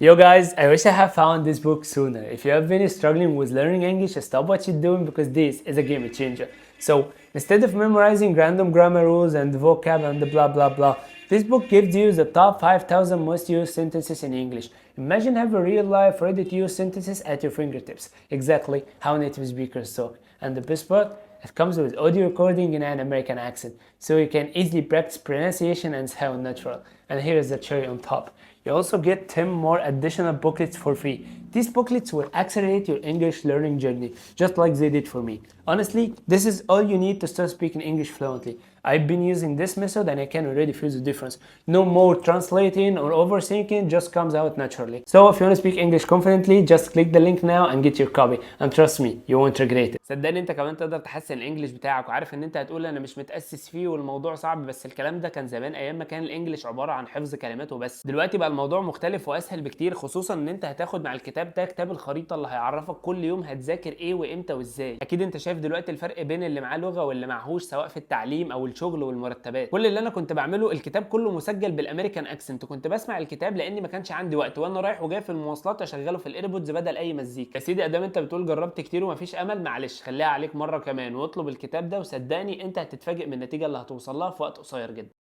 Yo guys, I wish I had found this book sooner. If you have been struggling with learning English, stop what you're doing because this is a game changer. So instead of memorizing random grammar rules and vocab and blah blah blah, this book gives you the top 5,000 most used sentences in English. Imagine having real life ready to use sentences at your fingertips. Exactly how native speakers talk. And the best part, it comes with audio recording in an American accent, so you can easily practice pronunciation and sound natural. And here is the cherry on top. You also get 10 more additional booklets for free. These booklets will accelerate your English learning journey, just like they did for me. Honestly, this is all you need to start speaking English fluently. I've been using this method and I can already feel the difference. No more translating or overthinking, just comes out naturally. So if you want to speak English confidently, just click the link now and get your copy. And trust me, you won't regret it. صدقني انت كمان تقدر تحسن الانجليش بتاعك، وعارف ان انت هتقول انا مش متأسس فيه والموضوع صعب، بس الكلام ده كان زمان ايام ما كان الانجليش عبارة عن حفظ كلمات وبس. دلوقتي بقى الموضوع مختلف واسهل بكتير، خصوصا ان انت هتاخد مع الكتاب ده كتاب الخريطة اللي هيعرفك كل يوم هتذاكر ايه وامتى وازاي. اكيد انت شايف دلوقتي الفرق بين اللي معاه لغة واللي معهوش، سواء في التعليم او الشغل والمرتبات. كل اللي انا كنت بعمله الكتاب كله مسجل بالامريكان اكسنت، كنت بسمع الكتاب لاني ما كانش عندي وقت وانا رايح وجاي في المواصلات اشغله في الايربودز بدل اي مزيكا. يا سيدي ادام انت بتقول جربت كتير ومفيش امل، معلش خليها عليك مره كمان واطلب الكتاب ده، وصدقني انت هتتفاجئ من النتيجه اللي هتوصل لها في وقت قصير جدا.